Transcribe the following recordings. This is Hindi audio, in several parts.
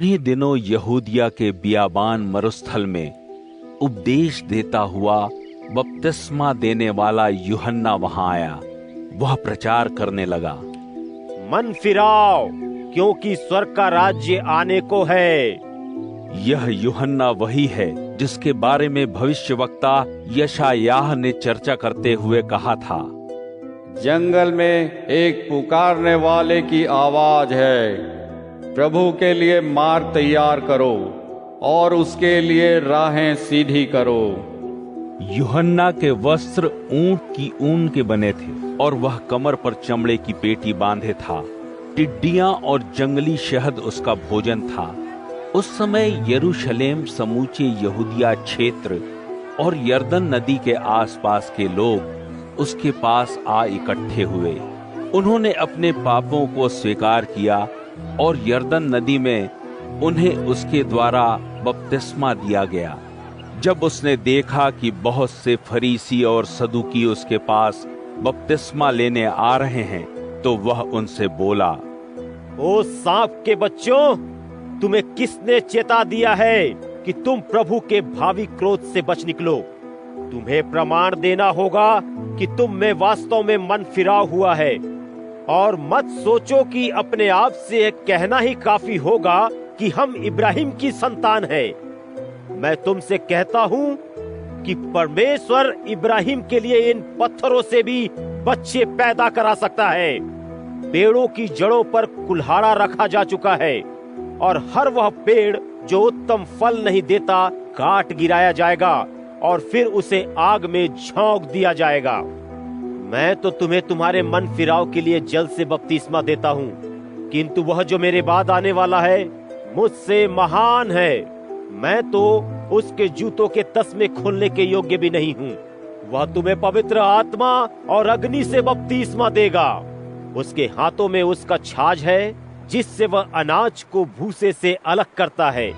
उन्हीं दिनों यहूदिया के बियाबान मरुस्थल में उपदेश देता हुआ बपतिस्मा देने वाला यूहन्ना वहां आया। वह प्रचार करने लगा, मन फिराओ, क्योंकि स्वर्ग का राज्य आने को है। यह यूहन्ना वही है जिसके बारे में भविष्यवक्ता यशायाह ने चर्चा करते हुए कहा था, जंगल में एक पुकारने वाले की आवाज है, प्रभु के लिए मार्ग तैयार करो और उसके लिए राहें सीधी करो। यूहन्ना के वस्त्र ऊंट की ऊन के बने थे और वह कमर पर चमड़े की पेटी बांधे था। टिड्डियां और जंगली शहद उसका भोजन था। उस समय यरूशलेम, समूचे यहूदिया क्षेत्र और यरदन नदी के आसपास के लोग उसके पास आ इकट्ठे हुए। उन्होंने अपने पापों को स्वीकार किया और यरदन नदी में उन्हें उसके द्वारा बपतिस्मा दिया गया। जब उसने देखा कि बहुत से फरीसी और सदुकी उसके पास बपतिस्मा लेने आ रहे हैं, तो वह उनसे बोला, ओ सांप के बच्चों, तुम्हें किसने चेता दिया है कि तुम प्रभु के भावी क्रोध से बच निकलो? तुम्हें प्रमाण देना होगा कि तुम में वास्तव में मन फिराव हुआ है, और मत सोचो कि अपने आप से कहना ही काफी होगा कि हम इब्राहिम की संतान हैं। मैं तुमसे कहता हूँ कि परमेश्वर इब्राहिम के लिए इन पत्थरों से भी बच्चे पैदा करा सकता है। पेड़ों की जड़ों पर कुल्हाड़ा रखा जा चुका है, और हर वह पेड़ जो उत्तम फल नहीं देता काट गिराया जाएगा और फिर उसे आग में झोंक दिया जाएगा। मैं तो तुम्हें तुम्हारे मन फिराव के लिए जल से बपतिस्मा देता हूँ, किंतु वह जो मेरे बाद आने वाला है मुझसे महान है। मैं तो उसके जूतों के तस्मे खोलने के योग्य भी नहीं हूँ। वह तुम्हें पवित्र आत्मा और अग्नि से बपतिस्मा देगा। उसके हाथों में उसका छाछ है, जिससे वह अनाज को भूसे से अलग करता है।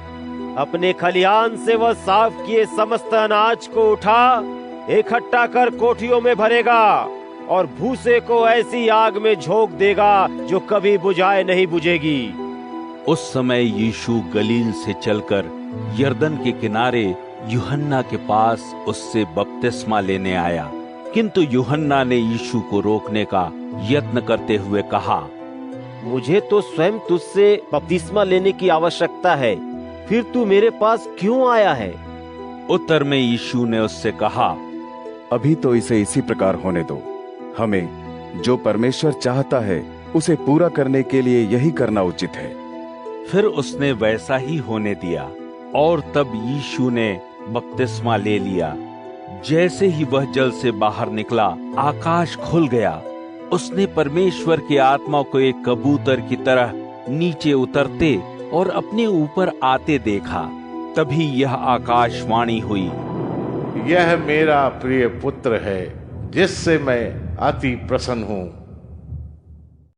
अपने खलिहान से वह साफ किए समस्त अनाज को उठा इकट्ठा कर कोठियों में भरेगा, और भूसे को ऐसी आग में झोंक देगा जो कभी बुझाए नहीं बुझेगी। उस समय यीशु गलील से चलकर यरदन के किनारे यूहन्ना के पास उससे बपतिस्मा लेने आया। किंतु यूहन्ना ने यीशु को रोकने का यत्न करते हुए कहा, मुझे तो स्वयं तुझसे बपतिस्मा लेने की आवश्यकता है, फिर तू मेरे पास क्यों आया है? उत्तर में यीशु ने उससे कहा, अभी तो इसे इसी प्रकार होने दो। हमें जो परमेश्वर चाहता है उसे पूरा करने के लिए यही करना उचित है। फिर उसने वैसा ही होने दिया, और तब यीशु ने बपतिस्मा ले लिया। जैसे ही वह जल से बाहर निकला, आकाश खुल गया। उसने परमेश्वर की आत्मा को एक कबूतर की तरह नीचे उतरते और अपने ऊपर आते देखा। तभी यह आकाशवाणी हुई, यह मेरा प्रिय पुत्र है, जिससे मैं अति प्रसन्न हूँ।